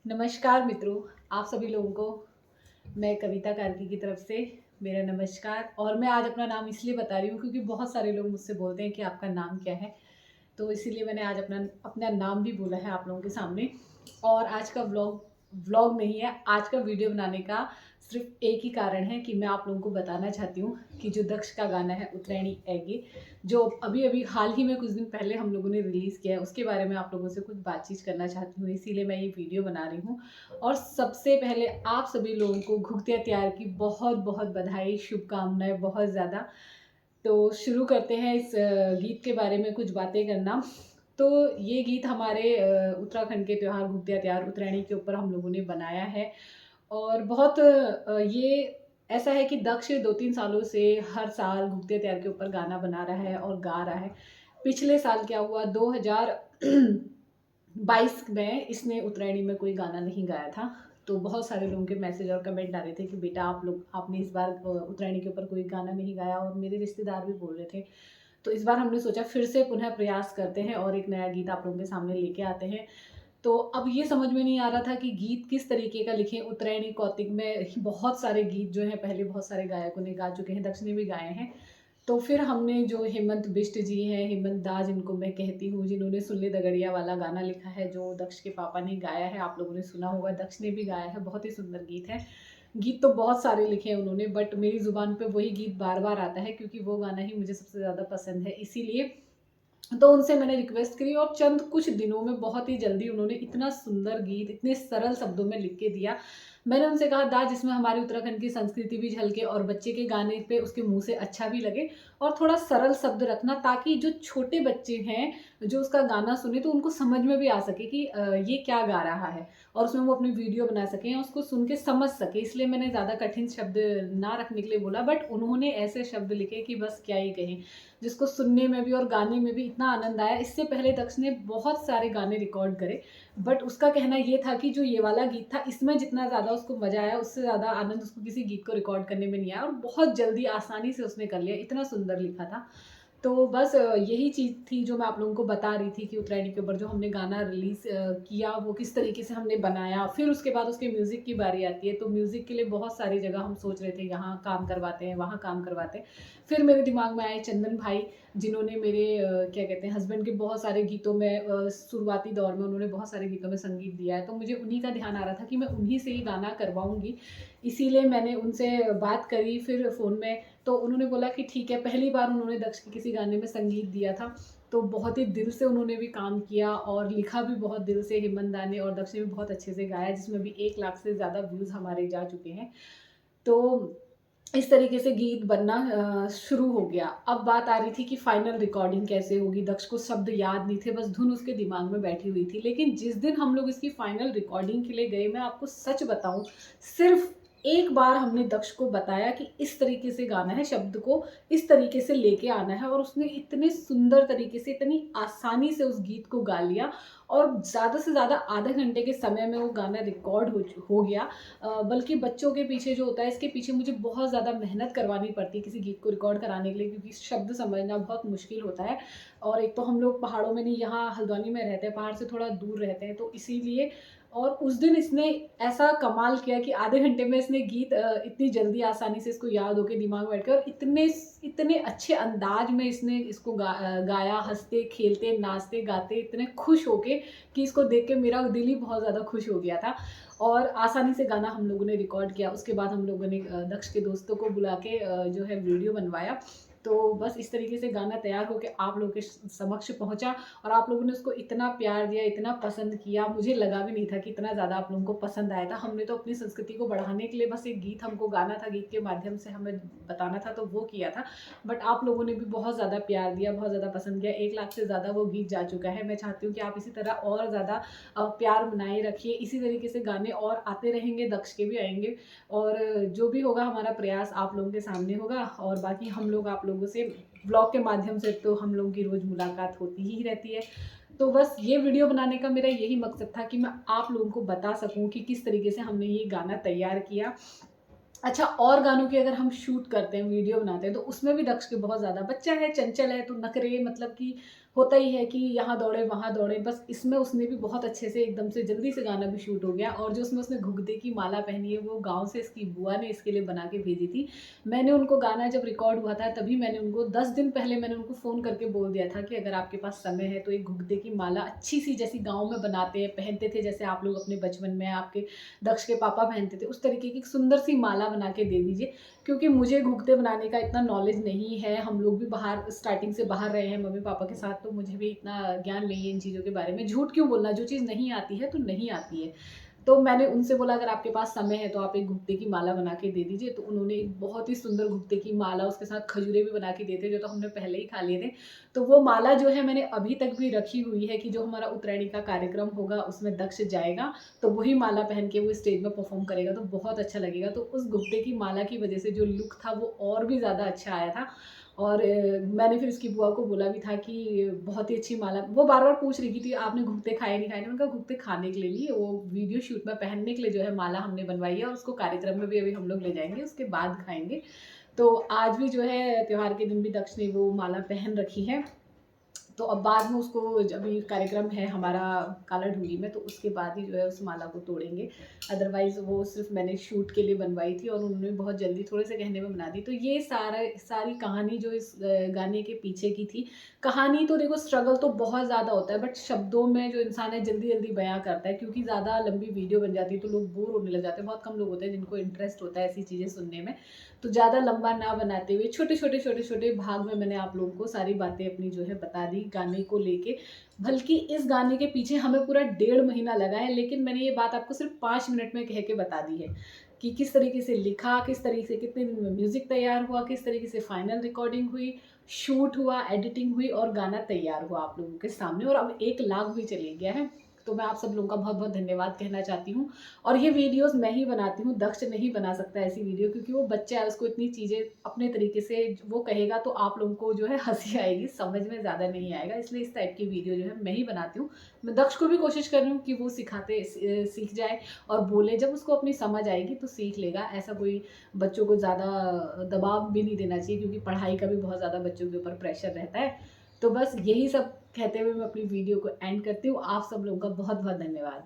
नमस्कार मित्रों, आप सभी लोगों को मैं कविता कार्की की तरफ से मेरा नमस्कार। और मैं आज अपना नाम इसलिए बता रही हूँ क्योंकि बहुत सारे लोग मुझसे बोलते हैं कि आपका नाम क्या है। तो इसीलिए मैंने आज अपना अपना नाम भी बोला है आप लोगों के सामने। और आज का व्लॉग व्लॉग नहीं है, आज का वीडियो बनाने का सिर्फ एक ही कारण है कि मैं आप लोगों को बताना चाहती हूँ कि जो दक्ष का गाना है उतरैनी ऐगे, जो अभी अभी हाल ही में कुछ दिन पहले हम लोगों ने रिलीज़ किया है, उसके बारे में आप लोगों से कुछ बातचीत करना चाहती हूँ। इसीलिए मैं ये वीडियो बना रही हूँ। और सबसे पहले आप सभी लोगों को घुघतिया त्यार की बहुत बहुत बधाई, शुभकामनाएं बहुत ज़्यादा। तो शुरू करते हैं इस गीत के बारे में कुछ बातें करना। तो ये गीत हमारे उत्तराखंड के त्यौहार घुघतिया त्यार उत्तरायणी के ऊपर हम लोगों ने बनाया है। और बहुत ये ऐसा है कि दक्ष 2-3 सालों से हर साल घुघतिया त्यार के ऊपर गाना बना रहा है और गा रहा है। पिछले साल क्या हुआ, 2022 में इसने उत्तरायणी में कोई गाना नहीं गाया था। तो बहुत सारे लोगों के मैसेज और कमेंट आ रहे थे कि बेटा आपने इस बार उत्तरायणी के ऊपर कोई गाना नहीं गाया, और मेरे रिश्तेदार भी बोल रहे थे। तो इस बार हमने सोचा फिर से पुनः प्रयास करते हैं और एक नया गीत आप लोगों के सामने लेके आते हैं। तो अब ये समझ में नहीं आ रहा था कि गीत किस तरीके का लिखें। उत्तरायणी कौतिक में बहुत सारे गीत जो हैं पहले बहुत सारे गायकों ने गा चुके हैं, दक्ष ने भी गाए हैं। तो फिर हमने जो हेमंत बिष्ट जी हैं, हेमंत दा जिनको मैं कहती हूँ, जिन्होंने सुल्ले दगड़िया वाला गाना लिखा है जो दक्ष के पापा ने गाया है, आप लोगों ने सुना होगा, दक्ष ने भी गाया है, बहुत ही सुंदर गीत है। गीत तो बहुत सारे लिखे हैं उन्होंने, बट मेरी ज़ुबान पे वही गीत बार बार आता है क्योंकि वो गाना ही मुझे सबसे ज़्यादा पसंद है। इसीलिए तो उनसे मैंने रिक्वेस्ट करी और चंद कुछ दिनों में बहुत ही जल्दी उन्होंने इतना सुंदर गीत इतने सरल शब्दों में लिख के दिया। मैंने उनसे कहा दा जिसमें हमारी उत्तराखंड की संस्कृति भी झलके और बच्चे के गाने पे उसके मुंह से अच्छा भी लगे, और थोड़ा सरल शब्द रखना ताकि जो छोटे बच्चे हैं जो उसका गाना सुने तो उनको समझ में भी आ सके कि ये क्या गा रहा है, और उसमें वो अपनी वीडियो बना सकें, उसको सुन के समझ सके। इसलिए मैंने ज़्यादा कठिन शब्द ना रखने के लिए बोला, बट उन्होंने ऐसे शब्द लिखे कि बस क्या ही कहें, जिसको सुनने में भी और गाने में भी इतना आनंद आया। इससे पहले दक्ष ने बहुत सारे गाने रिकॉर्ड करे, बट उसका कहना ये था कि जो ये वाला गीत था इसमें जितना ज़्यादा उसको मज़ा आया उससे ज़्यादा आनंद उसको किसी गीत को रिकॉर्ड करने में नहीं आया, और बहुत जल्दी आसानी से उसने कर लिया, इतना सुंदर लिखा था। तो बस यही चीज़ थी जो मैं आप लोगों को बता रही थी कि उत्तरायणी के ऊपर जो हमने गाना रिलीज़ किया वो किस तरीके से हमने बनाया। फिर उसके बाद उसके म्यूज़िक की बारी आती है, तो म्यूज़िक के लिए बहुत सारी जगह हम सोच रहे थे, यहाँ काम करवाते हैं, वहाँ काम करवाते हैं। फिर मेरे दिमाग में आए चंदन भाई, जिन्होंने मेरे क्या कहते हैं हस्बैंड के बहुत सारे गीतों में शुरुआती दौर में उन्होंने बहुत सारे गीतों में संगीत दिया है। तो मुझे उन्हीं का ध्यान आ रहा था कि मैं उन्हीं से ही गाना करवाऊँगी। इसीलिए मैंने उनसे बात करी फिर फ़ोन में, तो उन्होंने बोला कि ठीक है। पहली बार उन्होंने दक्ष के किसी गाने में संगीत दिया था, तो बहुत ही दिल से उन्होंने भी काम किया और लिखा भी बहुत दिल से हेमंत दा ने, और दक्ष ने भी बहुत अच्छे से गाया, जिसमें भी 1 लाख से ज़्यादा व्यूज़ हमारे जा चुके हैं। तो इस तरीके से गीत बनना शुरू हो गया। अब बात आ रही थी कि फाइनल रिकॉर्डिंग कैसे होगी। दक्ष को शब्द याद नहीं थे, बस धुन उसके दिमाग में बैठी हुई थी। लेकिन जिस दिन हम लोग इसकी फाइनल रिकॉर्डिंग के लिए गए, मैं आपको सच बताऊँ, सिर्फ़ एक बार हमने दक्ष को बताया कि इस तरीके से गाना है, शब्द को इस तरीके से लेके आना है, और उसने इतने सुंदर तरीके से, इतनी आसानी से उस गीत को गा लिया, और ज़्यादा से ज़्यादा आधे घंटे के समय में वो गाना रिकॉर्ड हो गया। बल्कि बच्चों के पीछे जो होता है, इसके पीछे मुझे बहुत ज़्यादा मेहनत करवानी पड़ती है किसी गीत को रिकॉर्ड कराने के लिए, क्योंकि शब्द समझना बहुत मुश्किल होता है। और एक तो हम लोग पहाड़ों में नहीं, यहाँ हल्द्वानी में रहते हैं, पहाड़ से थोड़ा दूर रहते हैं, तो इसीलिए। और उस दिन इसने ऐसा कमाल किया कि आधे घंटे में इसने गीत इतनी जल्दी आसानी से इसको याद होके दिमाग में बैठ गया, और इतने इतने अच्छे अंदाज में इसने इसको गाया, हंसते खेलते नाचते गाते इतने खुश होके कि इसको देख के मेरा दिल ही बहुत ज़्यादा खुश हो गया था। और आसानी से गाना हम लोगों ने रिकॉर्ड किया। उसके बाद हम लोगों ने दक्ष के दोस्तों को बुला के जो है वीडियो बनवाया। तो बस इस तरीके से गाना तैयार होके आप लोगों के समक्ष पहुंचा, और आप लोगों ने उसको इतना प्यार दिया, इतना पसंद किया, मुझे लगा भी नहीं था कि इतना ज़्यादा आप लोगों को पसंद आया था। हमने तो अपनी संस्कृति को बढ़ाने के लिए बस एक गीत हमको गाना था, गीत के माध्यम से हमें बताना था, तो वो किया था। बट आप लोगों ने भी बहुत ज़्यादा प्यार दिया, बहुत ज़्यादा पसंद किया। 1 लाख से ज़्यादा वो गीत जा चुका है। मैं चाहती हूँ कि आप इसी तरह और ज़्यादा प्यार बनाए रखिए। इसी तरीके से गाने और आते रहेंगे, दक्ष के भी आएँगे, और जो भी होगा हमारा प्रयास आप लोगों के सामने होगा। और बाकी हम लोग आप लोगों से ब्लॉग के माध्यम से तो हम लोगों की रोज़ मुलाकात होती ही रहती है। तो बस ये वीडियो बनाने का मेरा यही मकसद था कि मैं आप लोगों को बता सकूँ कि किस तरीके से हमने ये गाना तैयार किया। अच्छा, और गानों की अगर हम शूट करते हैं, वीडियो बनाते हैं, तो उसमें भी दक्ष के बहुत ज़्यादा, बच्चा है, चंचल है, तो नखरे मतलब कि होता ही है कि यहाँ दौड़े वहाँ दौड़े, बस इसमें उसने भी बहुत अच्छे से एकदम से जल्दी से गाना भी शूट हो गया। और जो उसमें उसने घुघुते की माला पहनी है वो गाँव से इसकी बुआ ने इसके लिए बना के भेजी थी। मैंने उनको गाना जब रिकॉर्ड हुआ था तभी मैंने उनको 10 दिन पहले मैंने उनको फ़ोन करके बोल दिया था कि अगर आपके पास समय है तो एक घुघुते की माला अच्छी-सी जैसी गाँव में बनाते हैं, पहनते थे जैसे आप लोग अपने बचपन में आपके दक्ष के पापा पहनते थे, उस तरीके की एक सुंदर-सी माला बना के दे दीजिए। क्योंकि मुझे घुघते बनाने का इतना नॉलेज नहीं है, हम लोग भी बाहर स्टार्टिंग से बाहर रहे हैं मम्मी-पापा के साथ, तो मुझे भी इतना ज्ञान नहीं है इन चीज़ों के बारे में। झूठ क्यों बोलना, जो चीज़ नहीं आती है तो नहीं आती है। तो मैंने उनसे बोला अगर आपके पास समय है तो आप एक घुघते की माला बना के दे दीजिए, तो उन्होंने एक बहुत ही सुंदर घुघते की माला उसके साथ खजूरें भी बना के दिए थे, जो तो हमने पहले ही खा लिए थे। तो वो माला जो है मैंने अभी तक भी रखी हुई है कि जो हमारा उत्तरायणी का कार्यक्रम होगा उसमें दक्ष जाएगा, तो वही माला पहन के वो स्टेज में परफ़ॉर्म करेगा तो बहुत अच्छा लगेगा। तो उस घुघते की माला की वज़ह से जो लुक था वो और भी ज़्यादा अच्छा आया था। और मैंने फिर उसकी बुआ को बोला भी था कि बहुत ही अच्छी माला, वो बार-बार पूछ रही थी आपने घुघते खाए नहीं खाए? मैंने कहा घुघते खाने के लिए नहीं, वो वीडियो शूट में पहनने के लिए जो है माला हमने बनवाई है और उसको कार्यक्रम में भी अभी हम लोग ले जाएँगे, उसके बाद खाएँगे। तो आज भी जो है त्योहार के दिन भी दक्ष ने वो माला पहन रखी है। तो अब बाद में उसको जब ये कार्यक्रम है हमारा कालाढूंगी में, तो उसके बाद ही जो है उस माला को तोड़ेंगे। अदरवाइज़ वो सिर्फ़ मैंने शूट के लिए बनवाई थी और उन्होंने बहुत जल्दी थोड़े से कहने में बना दी। तो ये सारी कहानी जो इस गाने के पीछे की थी। कहानी तो देखो स्ट्रगल तो बहुत ज़्यादा होता है, बट शब्दों में जो इंसान है जल्दी-जल्दी बयाँ करता है, क्योंकि ज़्यादा लंबी वीडियो बन जाती है तो लोग बोर होने लग जाते हैं। बहुत कम लोग होते हैं जिनको इंटरेस्ट होता है ऐसी चीज़ें सुनने में। तो ज़्यादा लंबा ना बनाते हुए छोटे-छोटे भाग में मैंने आप लोगों को सारी बातें अपनी जो है बता दी गाने को लेके। बल्कि इस गाने के पीछे हमें पूरा 1.5 महीना लगा है, लेकिन मैंने ये बात आपको सिर्फ़ 5 मिनट में कह के बता दी है कि किस तरीके से लिखा, किस तरीके से कितने दिन में म्यूज़िक तैयार हुआ, किस तरीके से फाइनल रिकॉर्डिंग हुई, शूट हुआ, एडिटिंग हुई और गाना तैयार हुआ आप लोगों के सामने, और अब 1 लाख भी चले गया है। तो मैं आप सब लोगों का बहुत-बहुत धन्यवाद कहना चाहती हूँ। और ये वीडियोज़ मैं ही बनाती हूँ, दक्ष नहीं बना सकता ऐसी वीडियो, क्योंकि वो बच्चा है, उसको इतनी चीज़ें अपने तरीके से वो कहेगा तो आप लोगों को जो है हँसी आएगी, समझ में ज़्यादा नहीं आएगा, इसलिए इस टाइप की वीडियो जो है मैं ही बनाती हूँ। मैं दक्ष को भी कोशिश कर रही हूँ कि वो सीख जाए और बोले, जब उसको अपनी समझ आएगी तो सीख लेगा। ऐसा कोई बच्चों को ज़्यादा दबाव भी नहीं देना चाहिए, क्योंकि पढ़ाई का भी बहुत ज़्यादा बच्चों के ऊपर प्रेशर रहता है। तो बस यही सब कहते हुए मैं अपनी वीडियो को एंड करती हूँ। आप सब लोगों का बहुत-बहुत धन्यवाद।